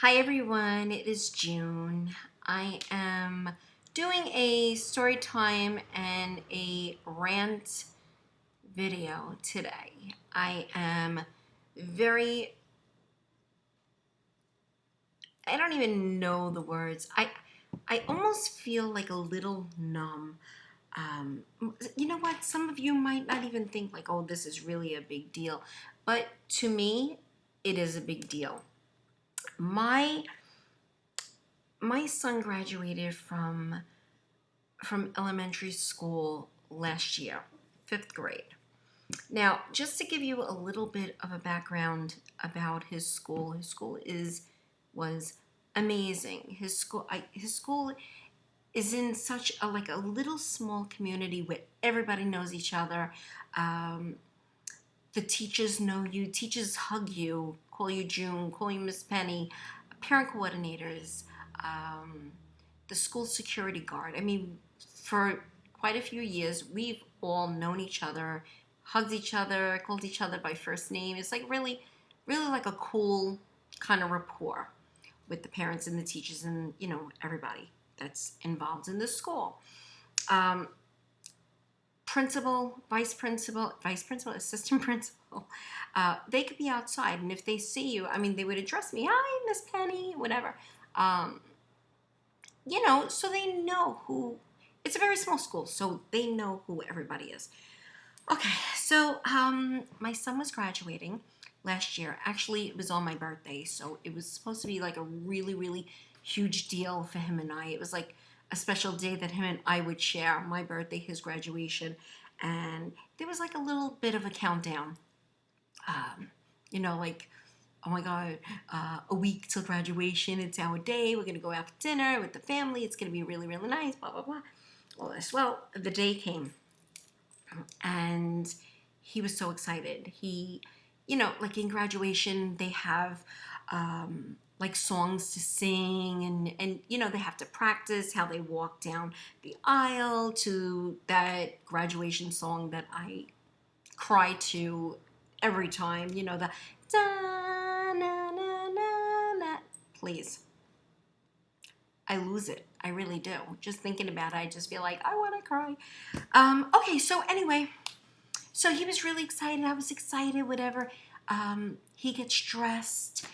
Hi everyone, it is June. I am doing a story time and a rant video today. I am very, I don't even know the words. I almost feel like a little numb. Um, you know what? Some of you might not even think like, oh, this is really a big deal. But to me, it is a big deal. My my son graduated from elementary school last year, 5th grade. Now, just to give you a little bit of a background about his school was amazing. His school is in such a like a little small community where everybody knows each other. Um, the teachers know you. Teachers hug you, call you June, call you Miss Penny. Parent coordinators, um, the school security guard. I mean, for quite a few years, we've all known each other, hugged each other, called each other by first name. It's like really, really like a cool kind of rapport with the parents and the teachers and everybody that's involved in the school. Um, vice principal, assistant principal, they could be outside, and if they see you, I mean, they would address me, "Hi, Miss Penny," whatever. Um, so they know who. It's a very small school, so they know who everybody is. Okay, so my son was graduating last year. Actually, it was on my birthday, so it was supposed to be like a really, really huge deal for him and I. It was like a special day that him and I would share, my birthday, his graduation, and there was like a little bit of a countdown. Like, oh my God, a week till graduation. It's our day. We're gonna go out for dinner with the family. It's gonna be really, really nice. Blah blah blah. Well, the day came, and he was so excited. Like in graduation, they have like songs to sing, and they have to practice how they walk down the aisle to that graduation song that I cry to every time. The da na na na na. Please, I lose it. I really do. Just thinking about it, I just feel like I want to cry. Okay, so anyway, so he was really excited. I was excited, whatever. He gets dressed.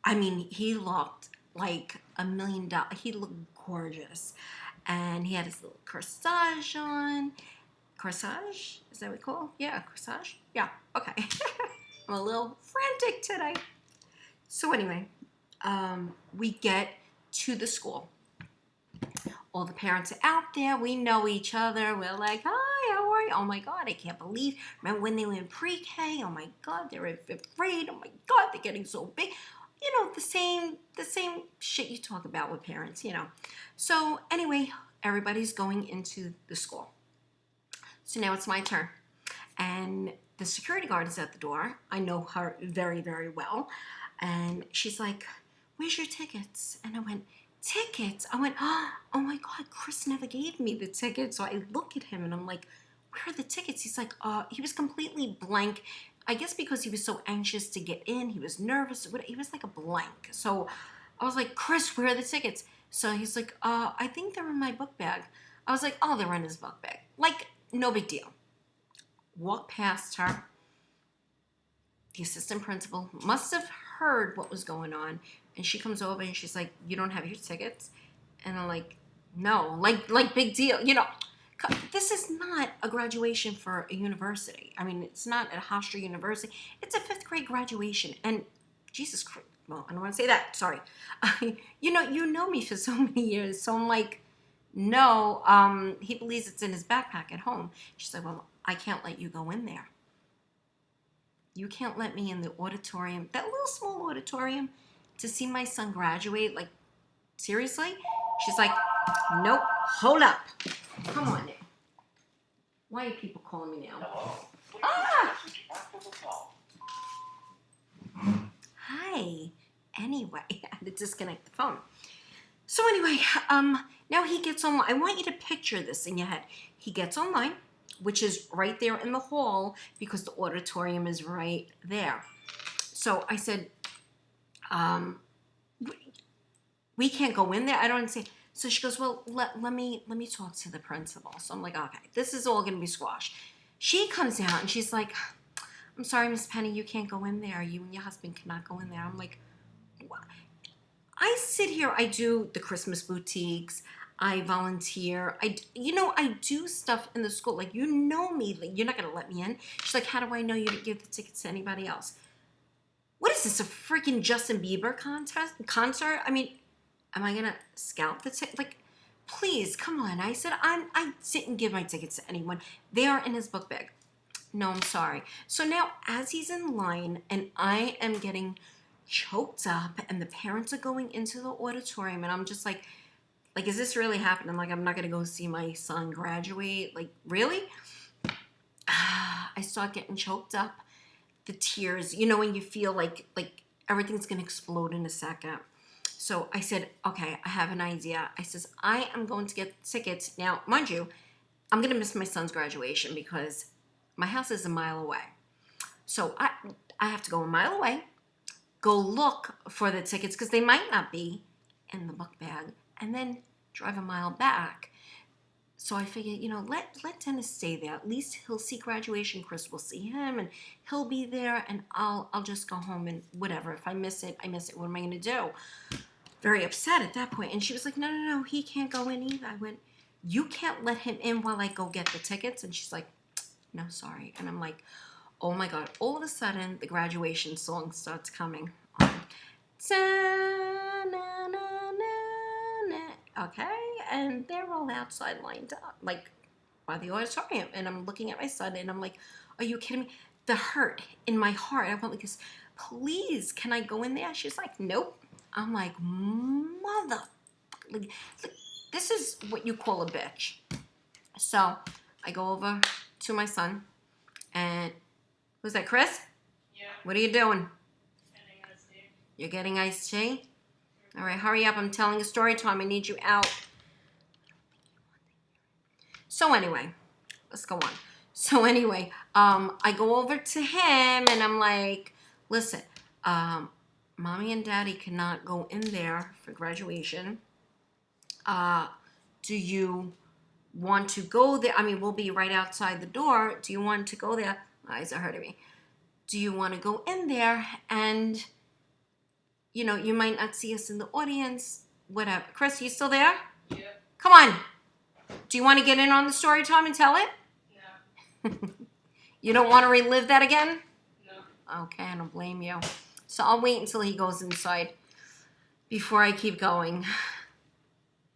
I mean, he looked like $1,000,000. He looked gorgeous. And he had his little corsage on. Corsage? Is that what we call it? Yeah, corsage? Yeah, okay. I'm a little frantic today. So anyway, we get to the school. All the parents are out there. We know each other. We're like, "Hi, how are you? Oh my God, I can't believe. Remember when they were in pre-K? Oh my God, they're in 5th grade. Oh my God, they're getting so big." The same shit you talk about with parents. So anyway, everybody's going into the school. So now it's my turn. And the security guard is at the door. I know her very, very well. And she's like, "Where's your tickets?" And I went, "Tickets?" I went, "Oh my God, Chris never gave me the tickets." So I look at him and I'm like, "Where are the tickets?" He's like, he was completely blank. I guess because he was so anxious to get in, he was nervous. He was like a blank. So I was like, "Chris, where are the tickets?" So he's like, "I think they're in my book bag." I was like, "Oh, they're in his book bag." Like, no big deal. Walk past her. The assistant principal must have heard what was going on, and she comes over and she's like, "You don't have your tickets?" And I'm like, "No." Like big deal. This is not a graduation for a university. I mean, it's not at Hofstra University. It's a 5th grade graduation. And Jesus Christ, well, I don't want to say that. Sorry. You know me for so many years. So I'm like, "No, he believes it's in his backpack at home." She's like, "Well, I can't let you go in there. You can't let me in the auditorium, that little small auditorium, to see my son graduate. Like, seriously?" She's like, "Nope, hold up. Come on now. Why are people calling me now?" Ah! Hi. Anyway, I had to disconnect the phone. So anyway, now he gets online. I want you to picture this in your head. He gets online, which is right there in the hall because the auditorium is right there. So I said, we can't go in there. I don't understand. So she goes, well, let me talk to the principal. So I'm like, okay, this is all going to be squashed. She comes out and she's like, I'm sorry, Miss Penny, you can't go in there. You and your husband cannot go in there. I'm like, what? I sit here, I do the Christmas boutiques, I volunteer, I do stuff in the school. Like, you know me, like, you're not going to let me in. She's like, how do I know you didn't give the tickets to anybody else? What is this, a freaking Justin Bieber concert? I mean, am I going to scalp the ticket? Like, please, come on. I said, I didn't give my tickets to anyone. They are in his book bag. No, I'm sorry. So now, as he's in line and I am getting choked up and the parents are going into the auditorium and I'm just like, is this really happening? Like, I'm not going to go see my son graduate. Like, really? I start getting choked up. The tears, when you feel like everything's going to explode in a second. So I said, okay, I have an idea. I says, I am going to get tickets. Now, mind you, I'm going to miss my son's graduation because my house is a mile away. So I have to go a mile away, go look for the tickets because they might not be in the book bag, and then drive a mile back. So I figured, let Dennis stay there. At least he'll see graduation. Chris will see him, and he'll be there, and I'll just go home and whatever. If I miss it, I miss it. What am I going to do? Very upset at that point. And she was like, no, he can't go in either. I went, you can't let him in while I go get the tickets? And she's like, no, sorry. And I'm like, oh my God. All of a sudden, the graduation song starts coming on. Okay, and they're all outside lined up, like by the auditorium. And I'm looking at my son and I'm like, are you kidding me? The hurt in my heart. I went like this, please, can I go in there? She's like, nope. I'm like, mother, like, this is what you call a bitch. So I go over to my son and, who's that, Chris? Yeah. What are you doing? Getting iced tea. You're getting iced tea? All right, hurry up. I'm telling a story time. I need you out. So anyway, let's go on. So anyway, I go over to him and I'm like, listen, Mommy and Daddy cannot go in there for graduation. Do you want to go there? I mean, we'll be right outside the door. Do you want to go there? My eyes are hurting me. Do you want to go in there and, you might not see us in the audience, whatever. Chris, you still there? Yeah. Come on. Do you want to get in on the story time and tell it? No. You don't want to relive that again? No. Okay, I don't blame you. So I'll wait until he goes inside before I keep going.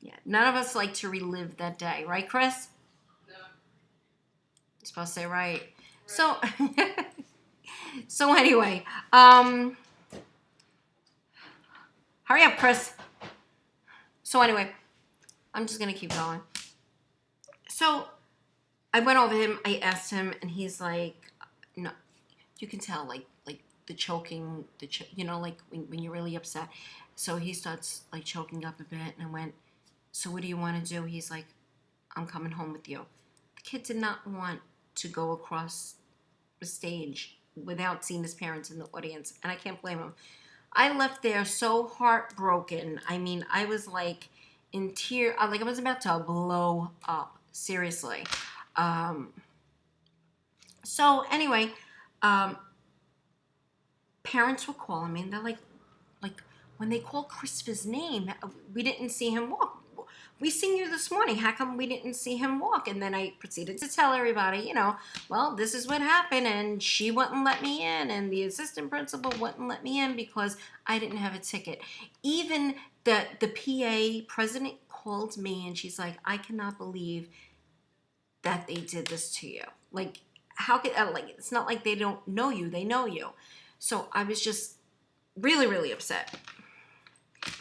Yeah, none of us like to relive that day, right, Chris? No. You're supposed to say right. Right. So anyway, hurry up, Chris. So anyway, I'm just gonna keep going. So I went over him, I asked him, and he's like, no, you can tell, like the choking, like when you're really upset. So he starts like choking up a bit, and I went, so what do you want to do? He's like, I'm coming home with you. The kid did not want to go across the stage without seeing his parents in the audience, and I can't blame him. I left there so heartbroken. I mean, I was like in tears, like I was about to blow up, seriously. So anyway, parents were calling me and they're like when they call Christopher's name, we didn't see him walk. We seen you this morning. How come we didn't see him walk? And then I proceeded to tell everybody, well, this is what happened, and she wouldn't let me in, and the assistant principal wouldn't let me in because I didn't have a ticket. Even the PA president called me, and she's like, I cannot believe that they did this to you. Like, how could, it's not like they don't know you. They know you. So I was just really, really upset.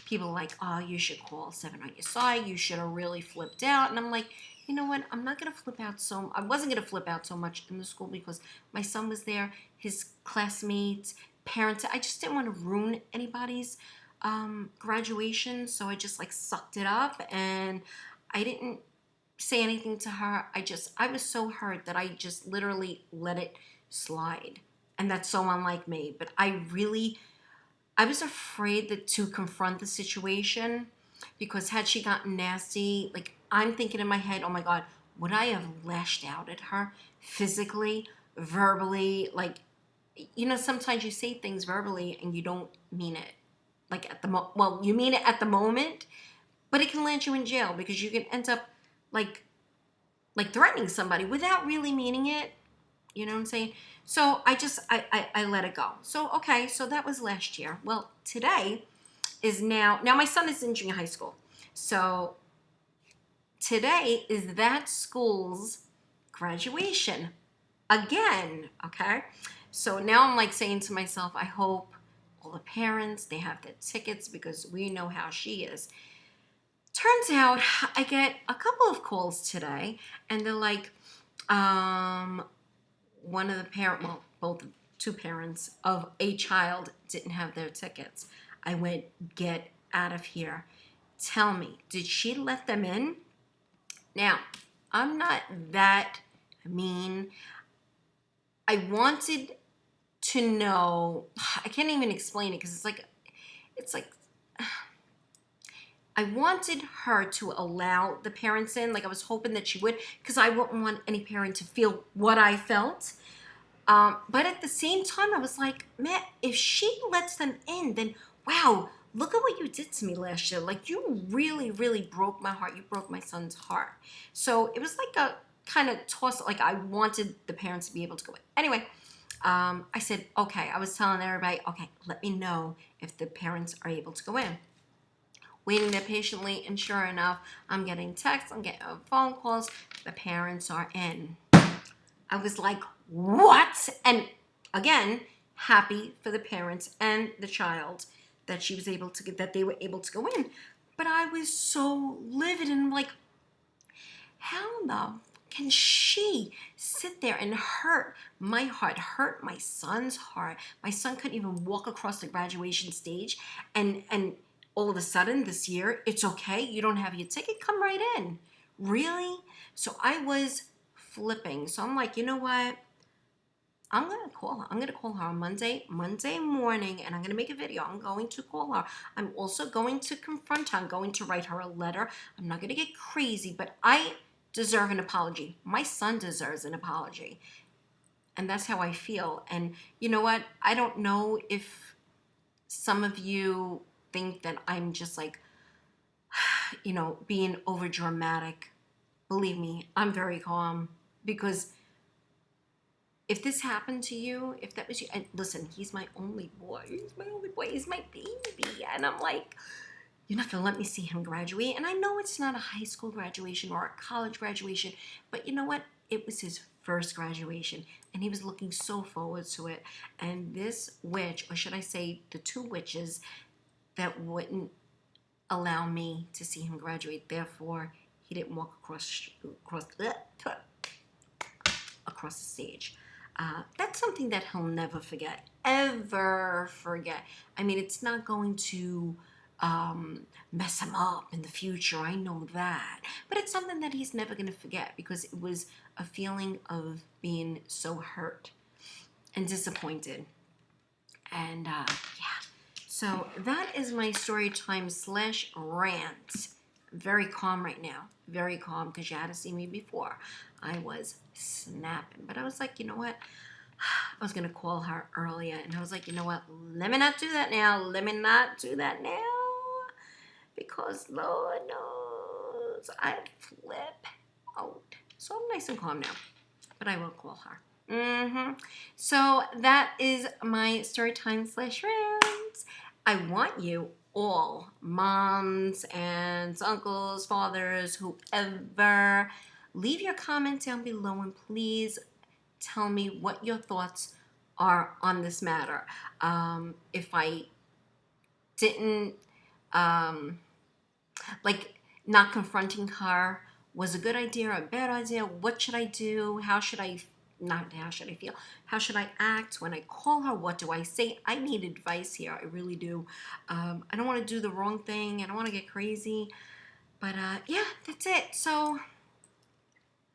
People are like, oh, you should call 7 on your side. You should have really flipped out. And I'm like, you know what? I'm not going to flip out I wasn't going to flip out so much in the school because my son was there, his classmates, parents. I just didn't want to ruin anybody's graduation. So I just sucked it up and I didn't say anything to her. I was so hurt that I just literally let it slide. And that's so unlike me. But I I was afraid to confront the situation because had she gotten nasty, like I'm thinking in my head, oh my God, would I have lashed out at her physically, verbally? Like, sometimes you say things verbally and you don't mean it. Like well, you mean it at the moment, but it can land you in jail because you can end up like threatening somebody without really meaning it. You know what I'm saying? So I let it go. So okay, so that was last year. Well, today is now my son is in junior high school. So today is that school's graduation again, okay? So now I'm like saying to myself, I hope all the parents they have their tickets because we know how she is. Turns out I get a couple of calls today and they're like, one of the well, both two parents of a child didn't have their tickets. I went, get out of here. Tell me, did she let them in? Now, I'm not that mean. I wanted to know, I can't even explain it because it's like, I wanted her to allow the parents in. Like I was hoping that she would because I wouldn't want any parent to feel what I felt. But at the same time, I was like, man, if she lets them in, then wow, look at what you did to me last year. Like you really, really broke my heart. You broke my son's heart. So it was like a kind of toss. Like I wanted the parents to be able to go in. Anyway, I said, okay. I was telling everybody, okay, let me know if the parents are able to go in. Waiting there patiently, and sure enough, I'm getting texts, I'm getting phone calls. The parents are in. I was like, what? And again, happy for the parents and the child that she was able to get, that they were able to go in. But I was so livid and like, how the can she sit there and hurt my heart, hurt my son's heart? My son couldn't even walk across the graduation stage, and all of a sudden this year, it's okay. You don't have your ticket. Come right in. Really? So I was flipping. So I'm like, you know what? I'm gonna call her. I'm gonna call her on Monday morning, and I'm gonna make a video. I'm going to call her. I'm also going to confront her. I'm going to write her a letter. I'm not gonna get crazy, but I deserve an apology. My son deserves an apology, and that's how I feel. And you know what? I don't know if some of you think that I'm just like, being over dramatic. Believe me, I'm very calm because if this happened to you, if that was you, and listen, he's my only boy. He's my only boy. He's my baby. And I'm like, you're not going to let me see him graduate. And I know it's not a high school graduation or a college graduation, but you know what? It was his first graduation, and he was looking so forward to it. And this witch, or should I say the two witches that wouldn't allow me to see him graduate, therefore, he didn't walk across the stage. That's something that he'll never forget, ever forget. I mean, it's not going to mess him up in the future. I know that. But it's something that he's never going to forget because it was a feeling of being so hurt and disappointed. And yeah. So that is my story time / rant. Very calm right now. Very calm because you had to see me before. I was snapping. But I was like, you know what? I was going to call her earlier. And I was like, you know what? Let me not do that now. Let me not do that now. Because Lord knows I'd flip out. So I'm nice and calm now. But I will call her. So that is my story time / rant. I want you all, moms, aunts, uncles, fathers, whoever, leave your comment down below and please tell me what your thoughts are on this matter. If I didn't, not confronting her was a good idea or a bad idea. What should I do? How should I feel? How should I act when I call her? What do I say? I need advice here. I really do. I don't want to do the wrong thing. I don't want to get crazy. But yeah, that's it. So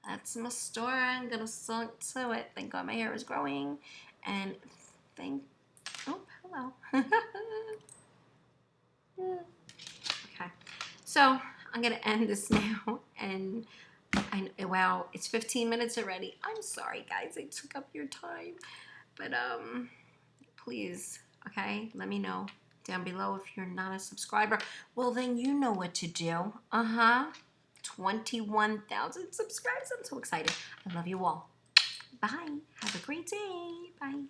that's my story. I'm going to sink to it. Thank God my hair is growing. And oh, hello. Hello. Okay. So I'm gonna end this now, and wow, it's 15 minutes already. I'm sorry, guys, I took up your time, but please, okay, let me know down below if you're not a subscriber. Well, then you know what to do. 21,000 subscribers. I'm so excited. I love you all. Bye. Have a great day. Bye.